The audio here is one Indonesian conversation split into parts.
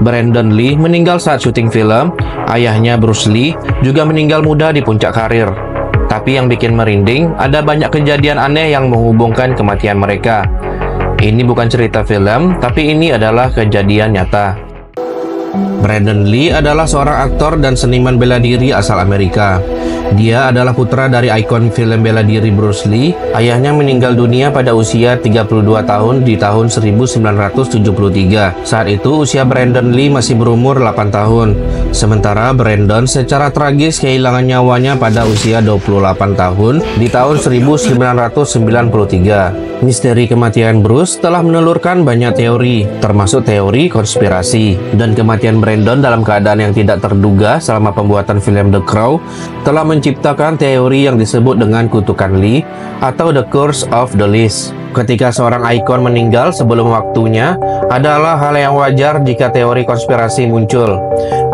Brandon Lee meninggal saat syuting film. Ayahnya Bruce Lee juga meninggal muda di puncak karir. Tapi yang bikin merinding, ada banyak kejadian aneh yang menghubungkan kematian mereka. Ini bukan cerita film, tapi ini adalah kejadian nyata. Brandon Lee adalah seorang aktor dan seniman bela diri asal Amerika. Dia adalah putra dari ikon film bela diri Bruce Lee. Ayahnya meninggal dunia pada usia 32 tahun di tahun 1973. Saat itu usia Brandon Lee masih berumur 8 tahun. Sementara Brandon secara tragis kehilangan nyawanya pada usia 28 tahun di tahun 1993. Misteri kematian Bruce telah menelurkan banyak teori, termasuk teori konspirasi. Dan kematian Brandon dalam keadaan yang tidak terduga selama pembuatan film The Crow telah menciptakan teori yang disebut dengan kutukan Lee atau The Curse of the Lees. Ketika seorang ikon meninggal sebelum waktunya adalah hal yang wajar jika teori konspirasi muncul.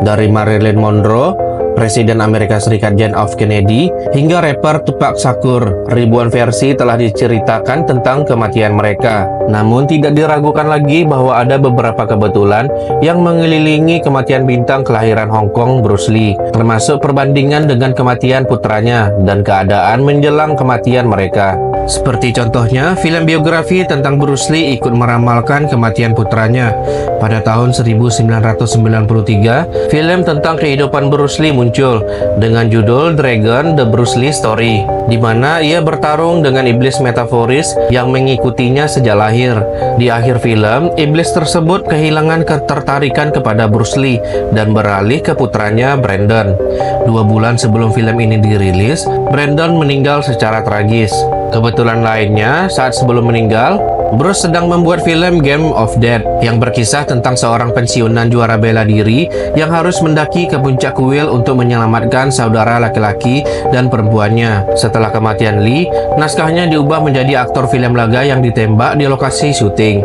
Dari Marilyn Monroe, Presiden Amerika Serikat John F. Kennedy, hingga rapper Tupac Shakur, ribuan versi telah diceritakan tentang kematian mereka. Namun tidak diragukan lagi bahwa ada beberapa kebetulan yang mengelilingi kematian bintang kelahiran Hong Kong Bruce Lee, termasuk perbandingan dengan kematian putranya dan keadaan menjelang kematian mereka. Seperti contohnya, film biografi tentang Bruce Lee ikut meramalkan kematian putranya. Pada tahun 1993, film tentang kehidupan Bruce Lee muncul dengan judul Dragon: The Bruce Lee Story, di mana ia bertarung dengan iblis metaforis yang mengikutinya sejak lahir. Di akhir film, iblis tersebut kehilangan ketertarikan kepada Bruce Lee dan beralih ke putranya Brandon. 2 bulan sebelum film ini dirilis, Brandon meninggal secara tragis. Kebetulan lainnya, saat sebelum meninggal, Bruce sedang membuat film Game of Death yang berkisah tentang seorang pensiunan juara bela diri yang harus mendaki ke puncak kuil untuk menyelamatkan saudara laki-laki dan perempuannya. Setelah kematian Lee, naskahnya diubah menjadi aktor film laga yang ditembak di lokasi syuting.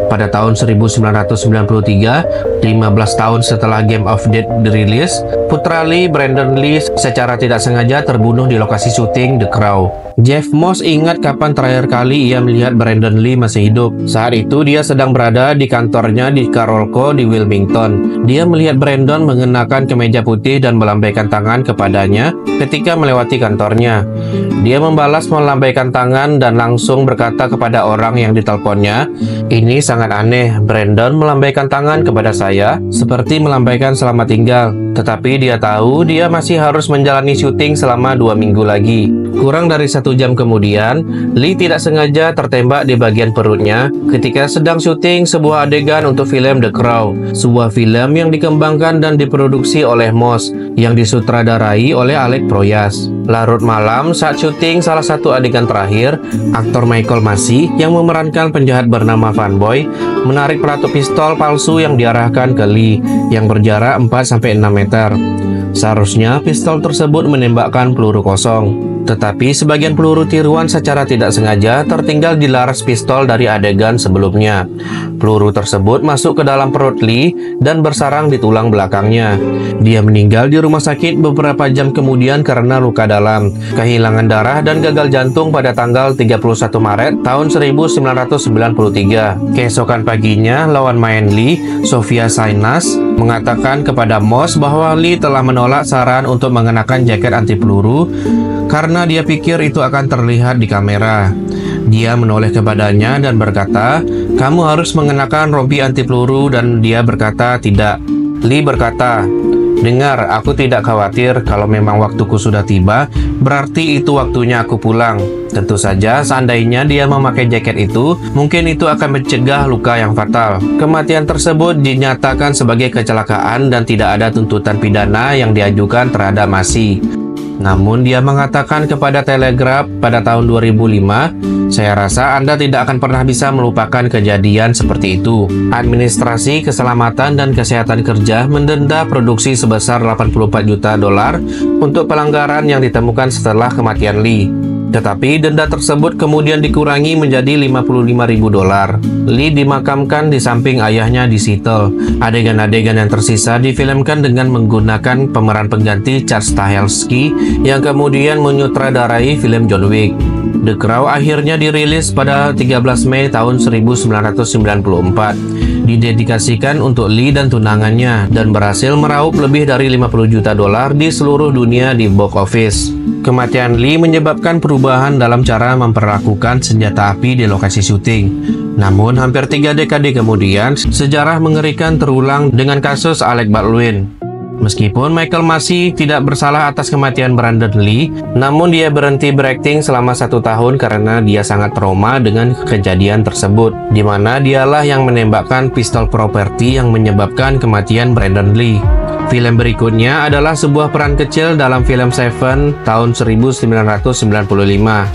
Pada tahun 1993, 15 tahun setelah Game of Death dirilis, putra Lee, Brandon Lee, secara tidak sengaja terbunuh di lokasi syuting The Crow. Jeff Moss ingat kapan terakhir kali ia melihat Brandon Lee masih hidup. Saat itu dia sedang berada di kantornya di Carolco di Wilmington. Dia melihat Brandon mengenakan kemeja putih dan melambaikan tangan kepadanya ketika melewati kantornya. Dia membalas melambaikan tangan dan langsung berkata kepada orang yang diteleponnya, "Ini sangat aneh, Brandon melambaikan tangan kepada saya seperti melambaikan selamat tinggal. Tetapi dia tahu dia masih harus menjalani syuting selama 2 minggu lagi." Kurang dari 1 jam kemudian, Lee tidak sengaja tertembak di bagian perutnya ketika sedang syuting sebuah adegan untuk film The Crow, sebuah film yang dikembangkan dan diproduksi oleh Moss yang disutradarai oleh Alec Proyas. Larut malam saat syuting salah satu adegan terakhir, aktor Michael Massey yang memerankan penjahat bernama Fanboy menarik pelatu pistol palsu yang diarahkan ke Lee yang berjarak 4-6 meter. Seharusnya pistol tersebut menembakkan peluru kosong. Tetapi sebagian peluru tiruan secara tidak sengaja tertinggal di laras pistol dari adegan sebelumnya. Peluru tersebut masuk ke dalam perut Lee dan bersarang di tulang belakangnya. Dia meninggal di rumah sakit beberapa jam kemudian karena luka dalam, kehilangan darah dan gagal jantung pada tanggal 31 Maret tahun 1993. Keesokan paginya, lawan main Lee, Sofia Sainas, mengatakan kepada Moss bahwa Lee telah menolak saran untuk mengenakan jaket anti peluru karena dia pikir itu akan terlihat di kamera. Dia menoleh kepadanya dan berkata, "Kamu harus mengenakan rompi anti peluru," dan dia berkata, "Tidak." Lee berkata, "Dengar, aku tidak khawatir. Kalau memang waktuku sudah tiba, berarti itu waktunya aku pulang." Tentu saja, seandainya dia memakai jaket itu, mungkin itu akan mencegah luka yang fatal. Kematian tersebut dinyatakan sebagai kecelakaan dan tidak ada tuntutan pidana yang diajukan terhadap Massey. Namun dia mengatakan kepada Telegraph pada tahun 2005, "Saya rasa Anda tidak akan pernah bisa melupakan kejadian seperti itu." Administrasi Keselamatan dan Kesehatan Kerja mendenda produksi sebesar $84 juta untuk pelanggaran yang ditemukan setelah kematian Lee. Tetapi denda tersebut kemudian dikurangi menjadi $55.000. Lee dimakamkan di samping ayahnya di Seattle. Adegan-adegan yang tersisa difilmkan dengan menggunakan pemeran pengganti Chad Stahelski yang kemudian menyutradarai film John Wick. The Crow akhirnya dirilis pada 13 Mei tahun 1994. didedikasikan untuk Lee dan tunangannya dan berhasil meraup lebih dari 50 juta dolar di seluruh dunia di box office. Kematian Lee menyebabkan perubahan dalam cara memperlakukan senjata api di lokasi syuting. Namun, hampir 3 dekade kemudian, sejarah mengerikan terulang dengan kasus Alec Baldwin. Meskipun Michael masih tidak bersalah atas kematian Brandon Lee, namun dia berhenti berakting selama 1 tahun karena dia sangat trauma dengan kejadian tersebut, di mana dialah yang menembakkan pistol properti yang menyebabkan kematian Brandon Lee. Film berikutnya adalah sebuah peran kecil dalam film Seven tahun 1995.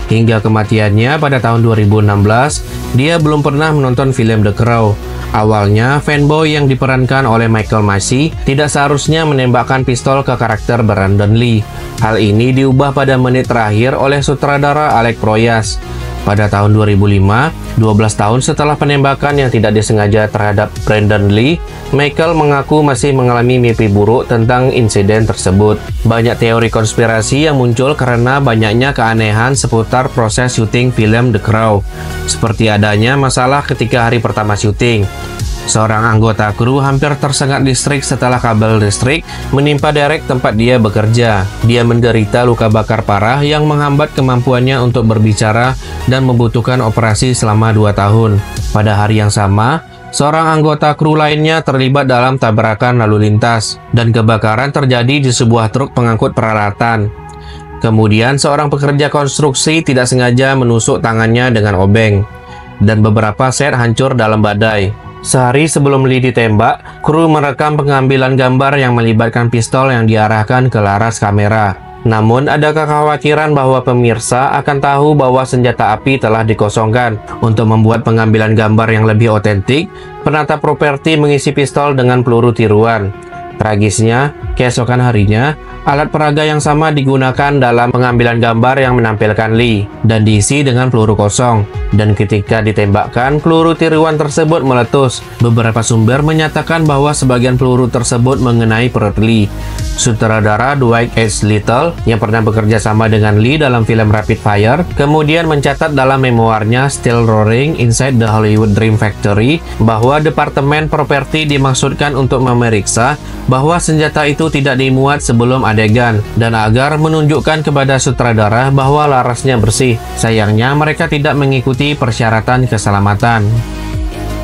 Hingga kematiannya pada tahun 2016, dia belum pernah menonton film The Crow. Awalnya, fanboy yang diperankan oleh Michael Massey tidak seharusnya menembakkan pistol ke karakter Brandon Lee. Hal ini diubah pada menit terakhir oleh sutradara Alec Proyas. Pada tahun 2005, 12 tahun setelah penembakan yang tidak disengaja terhadap Brandon Lee, Michael mengaku masih mengalami mimpi buruk tentang insiden tersebut. Banyak teori konspirasi yang muncul karena banyaknya keanehan seputar proses syuting film The Crow, seperti adanya masalah ketika hari pertama syuting. Seorang anggota kru hampir tersengat listrik setelah kabel listrik menimpa derek tempat dia bekerja. Dia menderita luka bakar parah yang menghambat kemampuannya untuk berbicara dan membutuhkan operasi selama 2 tahun. Pada hari yang sama, seorang anggota kru lainnya terlibat dalam tabrakan lalu lintas, dan kebakaran terjadi di sebuah truk pengangkut peralatan. Kemudian, seorang pekerja konstruksi tidak sengaja menusuk tangannya dengan obeng, dan beberapa set hancur dalam badai. Sehari sebelum Lee ditembak, kru merekam pengambilan gambar yang melibatkan pistol yang diarahkan ke laras kamera. Namun, ada kekhawatiran bahwa pemirsa akan tahu bahwa senjata api telah dikosongkan. Untuk membuat pengambilan gambar yang lebih otentik, penata properti mengisi pistol dengan peluru tiruan. Tragisnya, keesokan harinya, alat peraga yang sama digunakan dalam pengambilan gambar yang menampilkan Lee dan diisi dengan peluru kosong. Dan ketika ditembakkan, peluru tiruan tersebut meletus. Beberapa sumber menyatakan bahwa sebagian peluru tersebut mengenai perut Lee. Sutradara Dwight H. Little yang pernah bekerja sama dengan Lee dalam film Rapid Fire kemudian mencatat dalam memoarnya Still Roaring Inside the Hollywood Dream Factory bahwa Departemen Properti dimaksudkan untuk memeriksa bahwa senjata itu tidak dimuat sebelum adegan dan agar menunjukkan kepada sutradara bahwa larasnya bersih. Sayangnya mereka tidak mengikuti persyaratan keselamatan.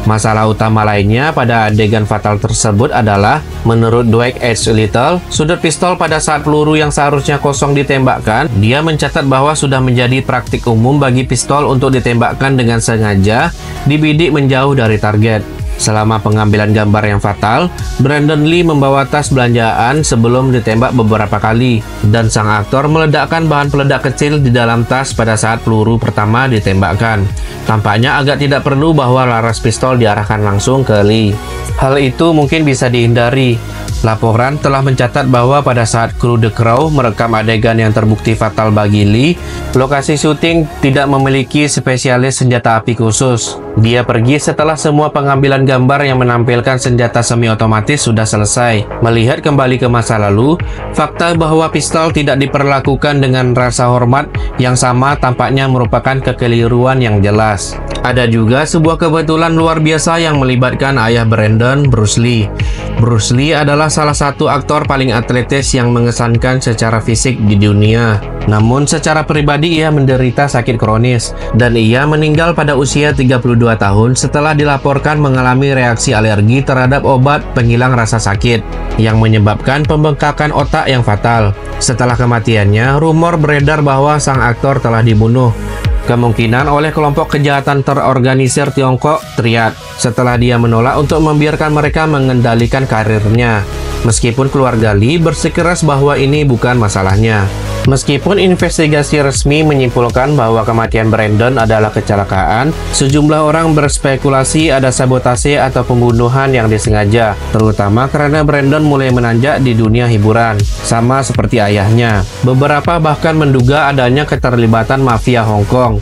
Masalah utama lainnya pada adegan fatal tersebut adalah, menurut Dwight H. Little, sudut pistol pada saat peluru yang seharusnya kosong ditembakkan. Dia mencatat bahwa sudah menjadi praktik umum bagi pistol untuk ditembakkan dengan sengaja dibidik menjauh dari target. Selama pengambilan gambar yang fatal, Brandon Lee membawa tas belanjaan sebelum ditembak beberapa kali, dan sang aktor meledakkan bahan peledak kecil di dalam tas pada saat peluru pertama ditembakkan. Tampaknya agak tidak perlu bahwa laras pistol diarahkan langsung ke Lee. Hal itu mungkin bisa dihindari. Laporan telah mencatat bahwa pada saat kru The Crow merekam adegan yang terbukti fatal bagi Lee, lokasi syuting tidak memiliki spesialis senjata api khusus. Dia pergi setelah semua pengambilan gambar yang menampilkan senjata semi-otomatis sudah selesai. Melihat kembali ke masa lalu, fakta bahwa pistol tidak diperlakukan dengan rasa hormat yang sama tampaknya merupakan kekeliruan yang jelas. Ada juga sebuah kebetulan luar biasa yang melibatkan ayah Brandon, Bruce Lee. Bruce Lee adalah salah satu aktor paling atletis yang mengesankan secara fisik di dunia. Namun secara pribadi ia menderita sakit kronis dan ia meninggal pada usia 32 tahun setelah dilaporkan mengalami reaksi alergi terhadap obat penghilang rasa sakit yang menyebabkan pembengkakan otak yang fatal. Setelah kematiannya, rumor beredar bahwa sang aktor telah dibunuh, kemungkinan oleh kelompok kejahatan terorganisir Tiongkok, Triad, setelah dia menolak untuk membiarkan mereka mengendalikan karirnya. Meskipun keluarga Lee bersikeras bahwa ini bukan masalahnya. Meskipun investigasi resmi menyimpulkan bahwa kematian Brandon adalah kecelakaan, sejumlah orang berspekulasi ada sabotase atau pembunuhan yang disengaja, terutama karena Brandon mulai menanjak di dunia hiburan, sama seperti ayahnya. Beberapa bahkan menduga adanya keterlibatan mafia Hong Kong.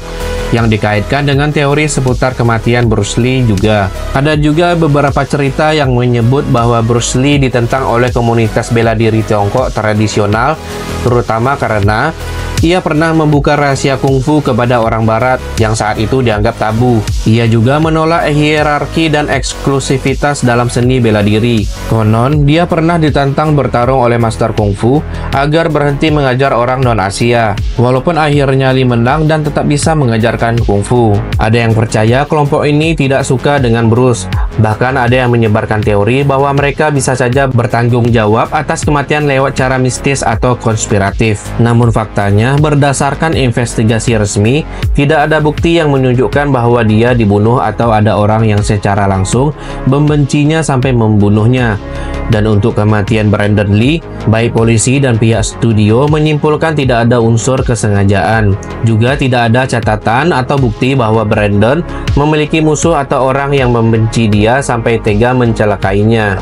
yang dikaitkan dengan teori seputar kematian Bruce Lee juga. Ada juga beberapa cerita yang menyebut bahwa Bruce Lee ditentang oleh komunitas bela diri Tiongkok tradisional, terutama karena ia pernah membuka rahasia kungfu kepada orang barat yang saat itu dianggap tabu. Ia juga menolak hierarki dan eksklusivitas dalam seni bela diri. Konon, dia pernah ditantang bertarung oleh master kungfu agar berhenti mengajar orang non-Asia. Walaupun akhirnya Lee menang dan tetap bisa mengajarkan kungfu. Ada yang percaya kelompok ini tidak suka dengan Bruce. Bahkan ada yang menyebarkan teori bahwa mereka bisa saja bertanggung jawab atas kematian lewat cara mistis atau konspiratif. Namun faktanya, berdasarkan investigasi resmi, tidak ada bukti yang menunjukkan bahwa dia dibunuh atau ada orang yang secara langsung membencinya sampai membunuhnya. Dan untuk kematian Brandon Lee, baik polisi dan pihak studio menyimpulkan tidak ada unsur kesengajaan. Juga tidak ada catatan atau bukti bahwa Brandon memiliki musuh atau orang yang membenci dia sampai tega mencelakainya.